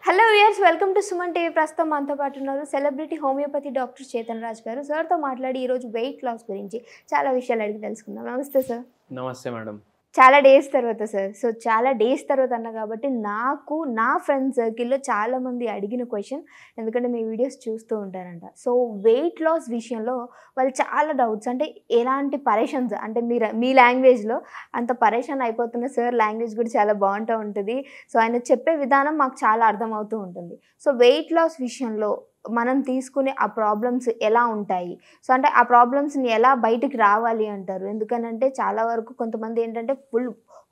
Hello viewers, welcome to Suman TV. ప్రస్తుతం మనతో పాటు ఉన్నారు celebrity homeopathy doctor Chetan Raj గారు. సార్తో మాట్లాడి ఈరోజు వెయిట్ లాస్ గురించి చాలా విషయాలు అడిగి తెలుసుకుందాం. నమస్తే సార్. నమస్తే మేడం. చాలా డేస్ తర్వాత సార్. సో చాలా డేస్ తర్వాత అన్న కాబట్టి నాకు నా ఫ్రెండ్ సర్కిల్లో చాలామంది అడిగిన క్వశ్చన్, ఎందుకంటే మీ వీడియోస్ చూస్తూ ఉంటారంట. సో వెయిట్ లాస్ విషయంలో వాళ్ళు చాలా డౌట్స్, అంటే ఎలాంటి పరేషన్స్, అంటే మీ లాంగ్వేజ్లో అంత పరేషాన్ అయిపోతున్న సార్ లాంగ్వేజ్ కూడా చాలా బాగుంటూ ఉంటుంది. సో ఆయన చెప్పే విధానం మాకు చాలా అర్థమవుతూ ఉంటుంది. సో వెయిట్ లాస్ విషయంలో మనం తీసుకునే ఆ ప్రాబ్లమ్స్ ఎలా ఉంటాయి, సో అంటే ఆ ప్రాబ్లమ్స్ని ఎలా బయటికి రావాలి అంటారు? ఎందుకనంటే చాలా వరకు కొంతమంది ఏంటంటే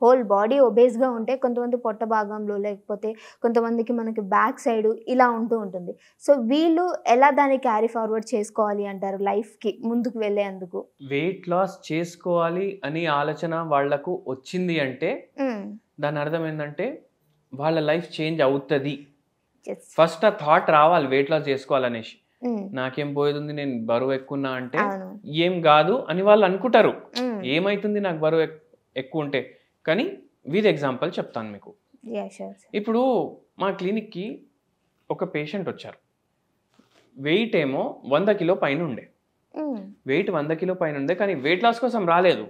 హోల్ బాడీ ఒబేస్గా ఉంటే, కొంతమంది పొట్ట భాగంలో, లేకపోతే కొంతమందికి మనకి బ్యాక్ సైడ్ ఇలా ఉంటూ ఉంటుంది. సో వీళ్ళు ఎలా దాన్ని క్యారీ ఫార్వర్డ్ చేసుకోవాలి అంటారు లైఫ్కి ముందుకు వెళ్ళేందుకు? వెయిట్ లాస్ చేసుకోవాలి అని ఆలోచన వాళ్లకు వచ్చింది అంటే దాని అర్థం ఏంటంటే వాళ్ళ లైఫ్ చేంజ్ అవుతుంది. ఫస్ట్ ఆ థాట్ రావాలి వెయిట్ లాస్ చేసుకోవాలనేసి. నాకేం పోయేది, నేను బరువు ఎక్కున్నా అంటే ఏం కాదు అని వాళ్ళు అనుకుంటారు. ఏమైతుంది నాకు బరువు ఎక్కువ ఉంటే? కానీ విత్ ఎగ్జాంపుల్ చెప్తాను మీకు. ఇప్పుడు మా క్లినిక్కి ఒక పేషెంట్ వచ్చారు. వెయిట్ ఏమో 100 కిలో పైన ఉండే, వెయిట్ 100 కిలో పైన ఉండే, కానీ వెయిట్ లాస్ కోసం రాలేదు.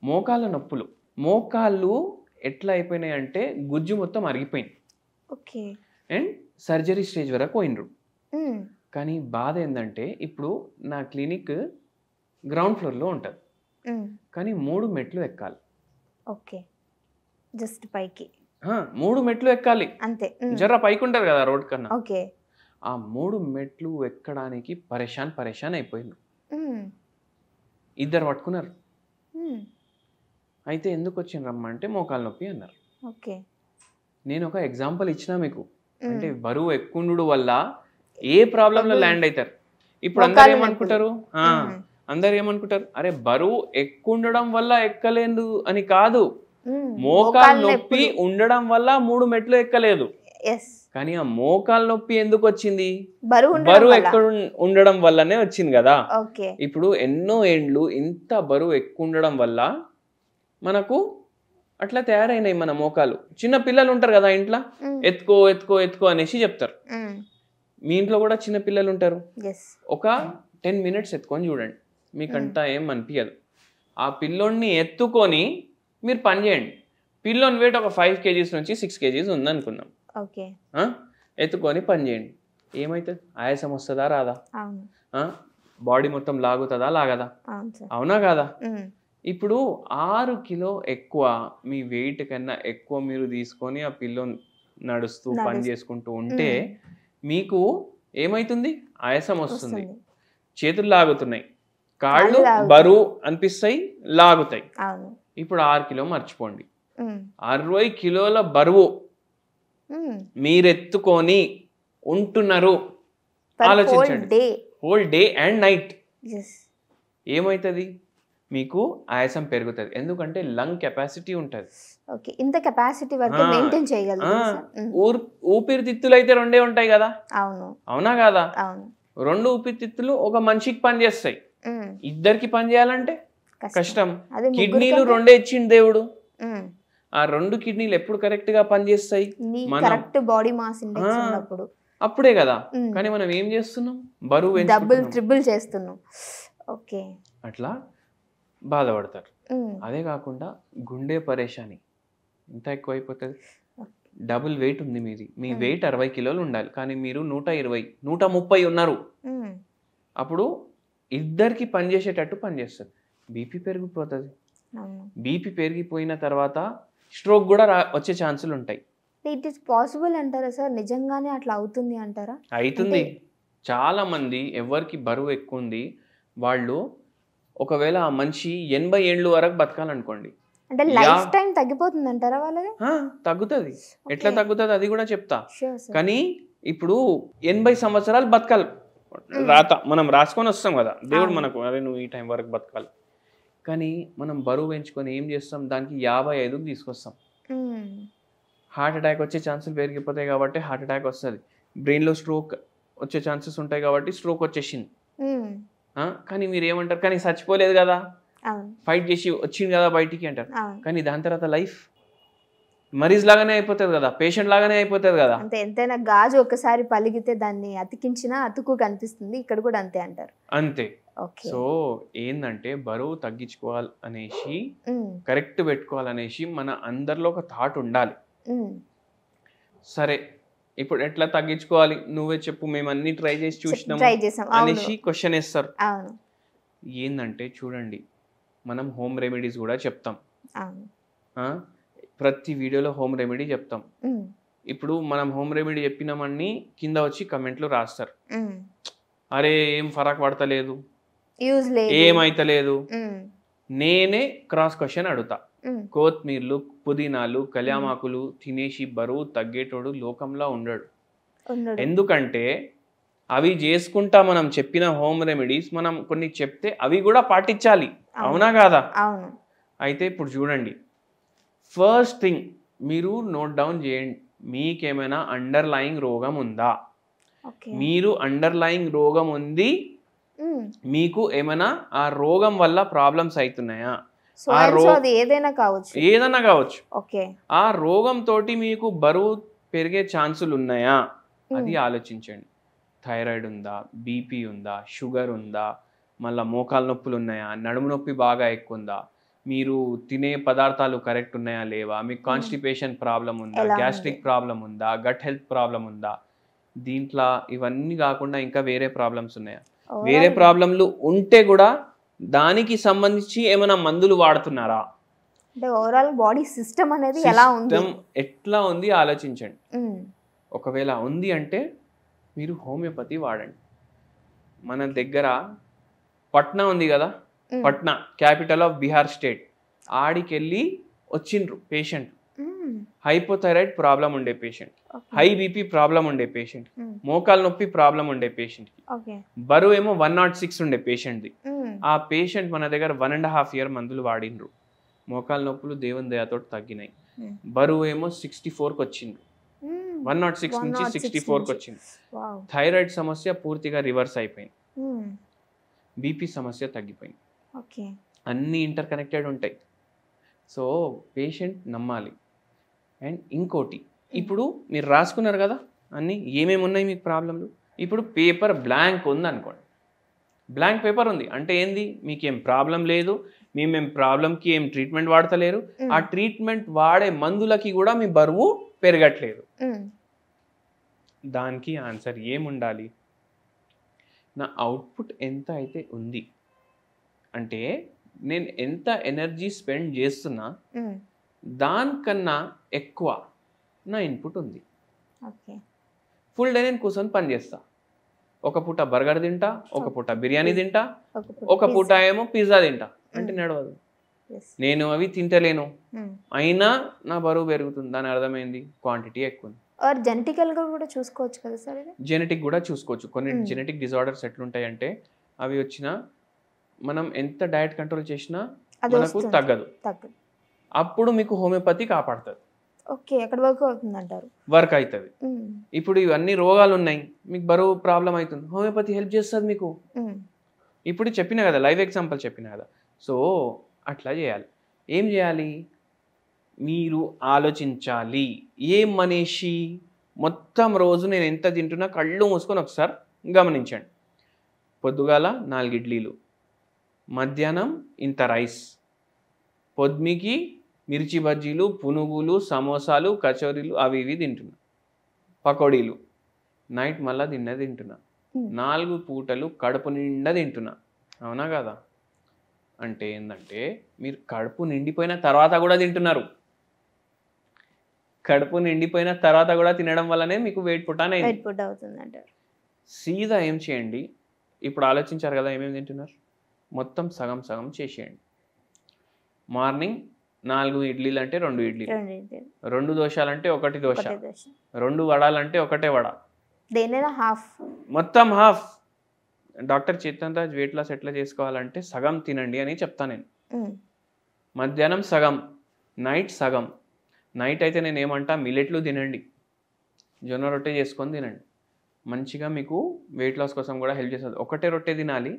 మోకాళ్ళ నొప్పులు, మోకాళ్ళు ఎట్లా అయిపోయినాయి అంటే గుజ్జు మొత్తం అరిగిపోయింది. ఓకే. అండ్ సర్జరీ స్టేజ్ వరకు పోయినరు. కానీ బాధ ఏంటంటే ఇప్పుడు నా క్లినిక్ గ్రౌండ్ ఫ్లోర్లో ఉంటుంది, కానీ 3 మెట్లు ఎక్కాలి. ఓకే, జస్ట్ పైకి 3 మెట్లు ఎక్కాలి అంతే. జర్ర పైకి ఉంటారు కదా రోడ్ కన్నా. ఓకే. ఆ 3 మెట్లు ఎక్కడానికి పరేషాన్ అయిపోయింది. ఇద్దరు పట్టుకున్నారు. అయితే ఎందుకు వచ్చిండ్రమ్మా అంటే మోకాలు నొప్పి అన్నారు. ఓకే. నేను ఒక ఎగ్జాంపుల్ ఇచ్చినా మీకు, అంటే బరువు ఎక్కువ వల్ల ఏ ప్రాబ్లంలో ల్యాండ్ అవుతారు. ఇప్పుడు అందరు ఏమనుకుంటారు, అరే బరువు ఎక్కువ ఉండడం వల్ల ఎక్కలేదు అని కాదు, మోకాలు నొప్పి ఉండడం వల్ల 3 మెట్లు ఎక్కలేదు. కానీ ఆ మోకాలు నొప్పి ఎందుకు వచ్చింది? బరువు ఎక్కడ ఉండడం వల్లనే వచ్చింది కదా. ఇప్పుడు ఎన్నో ఏండ్లు ఇంత బరువు ఎక్కువ ఉండడం వల్ల మనకు అట్లా తయారైనాయి మన మోకాలు. చిన్న పిల్లలు ఉంటారు కదా ఇంట్లో, ఎత్తుకో ఎత్తుకో ఎత్తుకో అనేసి చెప్తారు. మీ ఇంట్లో కూడా చిన్న పిల్లలు ఉంటారు. ఒక 10 మినిట్స్ ఎత్తుకొని చూడండి, మీకంతా ఏం అనిపించదు. ఆ పిల్లోడిని ఎత్తుకొని మీరు పని చేయండి. పిల్లోని వెయిట్ ఒక 5 kgs నుంచి 6 kgs ఉందనుకుందాం. ఎత్తుకొని పని చేయండి, ఏమవుతుంది? ఆయాసం వస్తుందా రాదా? బాడీ మొత్తం లాగుతుందా లాగదా? అవునా కాదా? ఇప్పుడు 6 కిలో ఎక్కువ మీ వెయిట్ కన్నా ఎక్కువ మీరు తీసుకొని ఆ పిల్లో నడుస్తూ పని చేసుకుంటూ ఉంటే మీకు ఏమైతుంది? ఆయాసం వస్తుంది, చేతులు లాగుతున్నాయి, కాళ్ళు బరువు అనిపిస్తాయి, లాగుతాయి. ఇప్పుడు 6 కిలో మర్చిపోండి, 60 కిలోల బరువు మీరెత్తుకొని ఉంటున్నారు. ఆలోచించండి, హోల్ డే అండ్ నైట్. ఏమవుతుంది? మీకు ఆయాసం పెరుగుతుంది, ఎందుకంటే లంగ్ కెపాసిటీ ఉంటుంది. ఓకే, ఇంత కెపాసిటీ వరకు మెయింటైన్ చేయగలుగుతారు. ఊపిరితిత్తులు అయితే 2 ఉంటాయి కదా. అవునా కాదా? 2 ఊపిరితిత్తులు ఒక మనిషికి పని చేస్తాయి. ఇద్దరికి పని చేయాలంటే కష్టం. కిడ్నీలు 2 ఇచ్చిండు దేవుడు. ఆ 2 కిడ్నీలు ఎప్పుడు కరెక్ట్ గా పనిచేస్తాయి? బాడీ మాస్ ఇండెక్స్ ఉన్నప్పుడు, అప్పుడే కదా. కానీ మనం ఏం చేస్తున్నాం? బరువు డబుల్ ట్రిపుల్ చేస్తున్నాం. ఓకే, అట్లా బాధపడతారు. అదే కాకుండా గుండె పరేషాని ఎంత ఎక్కువైపోతుంది. డబుల్ వెయిట్ ఉంది మీది, మీ వెయిట్ 60 కిలోలు ఉండాలి, కానీ మీరు 120 130 ఉన్నారు. అప్పుడు ఇద్దరికి పనిచేసేటట్టు పనిచేస్తుంది. బీపీ పెరిగిపోతుంది. బీపీ పెరిగిపోయిన తర్వాత స్ట్రోక్ కూడా వచ్చే ఛాన్సులు ఉంటాయి. ఇట్ ఈస్ పాసిబుల్ అంటారా సార్? నిజంగానే అట్లా అవుతుంది అంటారా? అవుతుంది. చాలా మంది ఎవరికి బరువు ఎక్కువ ఉంది వాళ్ళు, ఒకవేళ ఆ మనిషి 80 ఏళ్ళు వరకు బతకాలనుకోండి, అంటే లైఫ్ టైం తగ్గిపోతుంది అంటారా వాళ్ళది? తగ్గుతుంది. ఎట్లా తగ్గుతుంది అది కూడా చెప్తా. కానీ ఇప్పుడు 80 సంవత్సరాలు బతకాలి, మనం రాసుకొని వస్తాం కదా దేవుడు మనకు, అదే నువ్వు ఈ టైం వరకు బతకాలి. కానీ మనం బరువు పెంచుకొని ఏం చేస్తాం, దానికి 55కి తీసుకొస్తాం. హార్ట్ అటాక్ వచ్చే ఛాన్సులు పెరిగిపోతాయి కాబట్టి హార్ట్ అటాక్ వస్తుంది. బ్రెయిన్లో స్ట్రోక్ వచ్చే ఛాన్సెస్ ఉంటాయి కాబట్టి స్ట్రోక్ వచ్చేసింది. కానీ మీరు ఏమంటారు, కానీ చచ్చిపోలేదు కదా, ఫైట్ చేసి వచ్చింది కదా బయటికి అంటారు. కానీ దాని తర్వాత లైఫ్ మరీజ్ లాగానే అయిపోతుంది కదా, పేషెంట్ లాగానే అయిపోతుంది కదా. అంతే, ఎంతైనా గాజు ఒకసారి పలిగితే దాన్ని అతికించినా అతుకు కనిపిస్తుంది, ఇక్కడ కూడా అంతే అంటారు. అంతే. సో ఏంటంటే బరువు తగ్గించుకోవాలి అనేసి, కరెక్ట్ పెట్టుకోవాలనేసి మన అందరిలో ఒక థాట్ ఉండాలి. సరే ఇప్పుడు ఎట్లా తగ్గించుకోవాలి నువ్వే చెప్పు, మేము అన్ని ట్రై చేసి చూసినాము అనేసి క్వశ్చన్ వేస్తారు. ఏంటంటే చూడండి, మనం హోమ్ రెమెడీస్ కూడా చెప్తాం, ప్రతి వీడియోలో హోమ్ రెమెడీ చెప్తాం. ఇప్పుడు మనం హోమ్ రెమెడీ చెప్పినామని కింద వచ్చి కమెంట్లు రాస్తారు, అరే ఏం ఫరక్ పడతలేదు, ఏమైతలేదు. నేనే క్రాస్ క్వశ్చన్ అడుగుతా, కొత్తిమీరలు పుదీనాలు కళ్యామాకులు తినేసి బరువు తగ్గేటోడు లోకంలో ఉండడు. ఎందుకంటే అవి చేసుకుంటా మనం చెప్పిన హోమ్ రెమెడీస్ మనం కొన్ని చెప్తే అవి కూడా పాటించాలి, అవునా కాదా? అయితే ఇప్పుడు చూడండి, ఫస్ట్ థింగ్ మీరు నోట్ డౌన్ చేయండి, మీకేమైనా అండర్లయింగ్ రోగం ఉందా? మీరు అండర్లయింగ్ రోగం ఉంది, మీకు ఏమైనా ఆ రోగం వల్ల ప్రాబ్లమ్స్ అవుతున్నాయా? ఏదైనా కావచ్చు. ఆ రోగం తోటి మీకు బరువు పెరిగే ఛాన్సులు ఉన్నాయా అది ఆలోచించండి. థైరాయిడ్ ఉందా, బీపీ ఉందా, షుగర్ ఉందా, మళ్ళీ మోకాలు నొప్పులు ఉన్నాయా, నడుము నొప్పి బాగా ఎక్కువ ఉందా, మీరు తినే పదార్థాలు కరెక్ట్ ఉన్నాయా లేవా, మీకు కాన్స్టిపేషన్ ప్రాబ్లం ఉందా, గ్యాస్ట్రిక్ ప్రాబ్లం ఉందా, గట్ హెల్త్ ప్రాబ్లం ఉందా, దీంట్లో ఇవన్నీ కాకుండా ఇంకా వేరే ప్రాబ్లమ్స్ ఉన్నాయా? వేరే ప్రాబ్లంలు ఉంటే కూడా దానికి సంబంధించి ఏమైనా మందులు వాడుతున్నారా? ఓవరాల్ బాడీ సిస్టమ్ అనేది ఎలా ఉంది, ఎట్లా ఉంది ఆలోచించండి. ఒకవేళ ఉంది అంటే మీరు హోమియోపతి వాడండి. మన దగ్గర పట్నా ఉంది కదా, Patna capital of Bihar state, ఆడికెళ్ళి వచ్చిండ్రు పేషెంట్, హైపోథైరాయిడ్ ప్రాబ్లం ఉండే పేషెంట్, హై బీపీ ప్రాబ్లం ఉండే పేషెంట్, మోకాలు నొప్పి ప్రాబ్లం ఉండే పేషెంట్, బరువు ఏమో 106 ఉండే పేషెంట్ది. ఆ పేషెంట్ మన దగ్గర 1.5 year మందులు వాడిండ్రు, మోకాలు నొప్పులు దేవుని దయతో తగ్గినాయి, బరువు ఏమో 64కి వచ్చిండ్రు, 106 నుంచి 64కి వచ్చింది. థైరాయిడ్ సమస్య పూర్తిగా రివర్స్ అయిపోయింది, బీపీ సమస్య తగ్గిపోయింది. అన్నీ ఇంటర్ కనెక్టెడ్ ఉంటాయి. సో పేషెంట్ నమ్మాలి. అండ్ ఇంకోటి, ఇప్పుడు మీరు రాసుకున్నారు కదా అన్నీ ఏమేమి ఉన్నాయి మీకు ప్రాబ్లంలు, ఇప్పుడు పేపర్ బ్లాంక్ ఉంది అనుకోండి, బ్లాంక్ పేపర్ ఉంది అంటే ఏంది, మీకేం ప్రాబ్లం లేదు, మేమేం ప్రాబ్లంకి ఏం ట్రీట్మెంట్ వాడతలేరు, ఆ ట్రీట్మెంట్ వాడే మందులకి కూడా మీ బరువు పెరగట్లేదు. దానికి ఆన్సర్ ఏముండాలి, నా అవుట్పుట్ ఎంత అయితే ఉంది అంటే నేను ఎంత ఎనర్జీ స్పెండ్ చేస్తున్నా దానికన్నా ఎక్కువ నా ఇన్పుట్ ఉంది. ఫుల్ డే నేను కూర్చొని పని చేస్తా, ఒక పూట బర్గర్ తింటా, ఒక పూట బిర్యానీ తింటా, ఒక పూట ఏమో పిజ్జా తింటా, అంటే నడవదు. నేను అవి తింటలేను, అయినా నా బరువు పెరుగుతుంది, దాని అర్థమైంది క్వాంటిటీ ఎక్కువ ఉంది. జెనెటికల్ గా కూడా చూసుకోవచ్చు కదా సార్? జెనెటిక్ కూడా చూసుకోవచ్చు. కొన్ని జెనెటిక్ డిజార్డర్స్ ఎట్లుంటాయంటే అవి వచ్చినా మనం ఎంత డయట్ కంట్రోల్ చేసినా మనకు తగ్గదు, అప్పుడు మీకు హోమియోపతి కాపాడుతుంది. వర్క్ అవుతుంది. ఇప్పుడు ఇవన్నీ రోగాలు ఉన్నాయి, మీకు బరువు ప్రాబ్లం అవుతుంది, హోమియోపతి హెల్ప్ చేస్తుంది మీకు. ఇప్పుడు చెప్పిన కదా, లైవ్ ఎగ్జాంపుల్ చెప్పిన కదా. సో అట్లా చేయాలి. ఏం చేయాలి, మీరు ఆలోచించాలి. ఏం మనిషి మొత్తం రోజు నేను ఎంత తింటున్నా కళ్ళు మూసుకొని ఒకసారి గమనించండి. పొద్దుగాల 4 ఇడ్లీలు, మధ్యాహ్నం ఇంత రైస్, పొద్దుకి మిర్చి బజ్జీలు, పునుగులు, సమోసాలు, కచోరీలు అవి ఇవి తింటున్నా, పకోడీలు, నైట్ మళ్ళీ తింటున్నా, 4 పూటలు కడుపు నిండా తింటున్నా, అవునా కదా? అంటే ఏంటంటే మీరు కడుపు నిండిపోయిన తర్వాత కూడా తింటున్నారు, కడుపు నిండిపోయిన తర్వాత కూడా తినడం వల్లనే మీకు వెయిట్ పుట్ అవుతుంది. సీదా ఏం చేయండి, ఇప్పుడు ఆలోచించారు కదా ఏమేమి తింటున్నారు, మొత్తం సగం సగం చేసేయండి. మార్నింగ్ 4 ఇడ్లీలు అంటే 2 ఇడ్లీలు, 2 దోశలు అంటే 1 దోశ, 2 వడాలంటే 1 వడ, మొత్తం half. Doctor Chetan Raj weight loss ఎట్లా చేసుకోవాలంటే సగం తినండి అని చెప్తాను నేను. మధ్యాహ్నం సగం, నైట్ సగం. నైట్ అయితే నేను ఏమంటా, మిల్లెట్లు తినండి, జొన్న రొట్టె చేసుకొని తినండి, మంచిగా మీకు వెయిట్ లాస్ కోసం కూడా హెల్ప్ చేస్తుంది. 1 రొట్టె తినాలి,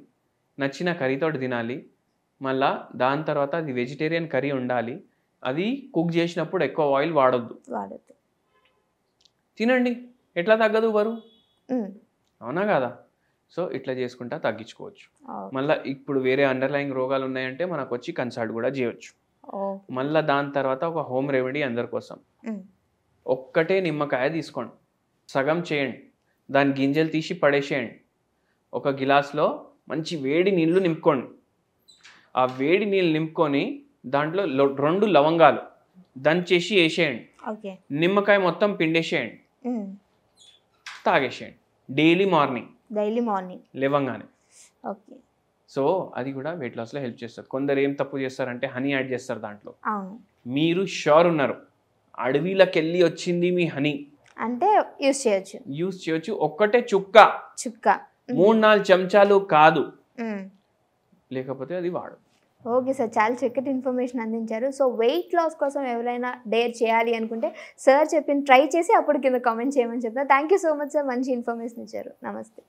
నచ్చిన కర్రీతో తినాలి, మళ్ళా దాని తర్వాత అది వెజిటేరియన్ కర్రీ ఉండాలి, అది కుక్ చేసినప్పుడు ఎక్కువ ఆయిల్ వాడొద్దు. తినండి, ఎట్లా తగ్గదు బరువు? అవునా కదా? సో ఇట్లా చేసుకుంటా తగ్గించుకోవచ్చు. మళ్ళీ ఇప్పుడు వేరే అండర్లైన్ రోగాలు ఉన్నాయంటే మనకు వచ్చి కన్సల్ట్ కూడా చేయొచ్చు. మళ్ళీ దాని తర్వాత ఒక హోమ్ రెమెడీ అందరి కోసం. ఒక్కటే నిమ్మకాయ తీసుకోండి, సగం చేయండి, దాని గింజలు తీసి పడేసేయండి. ఒక గిలాస్లో మంచి వేడి నీళ్ళు నింపుకోండి. ఆ వేడి నీళ్ళు నింపుకొని దాంట్లో 2 లవంగాలు దంచేసి వేసేయండి. నిమ్మకాయ మొత్తం పిండేసేయండి, తాగేసేయండి డైలీ మార్నింగ్ లేవంగానే. సో అది కూడా వెయిట్ లాస్లో హెల్ప్ చేస్తుంది. కొందరు ఏం తప్పు చేస్తారంటే హనీ యాడ్ చేస్తారు దాంట్లో. మీరు షూర్ ఉన్నారు అడవిలోకి వెళ్ళి వచ్చింది మీ హనీ అంటే యూస్ చేయొచ్చు. ఒక్కటే చుక్క 3-4 చెంచాలు కాదు, లేకపోతే అది వాడు. ఓకే సార్, చాలా చక్కటి ఇన్ఫర్మేషన్ అందించారు. సో వెయిట్ లాస్ కోసం ఎవరైనా డేర్ చేయాలి అనుకుంటే సార్ చెప్పిన ట్రై చేసి అప్పుడు కింద కామెంట్ చేయమని చెప్తాను. Thank you so much sir, మంచి ఇన్ఫర్మేషన్ ఇచ్చారు. నమస్తే.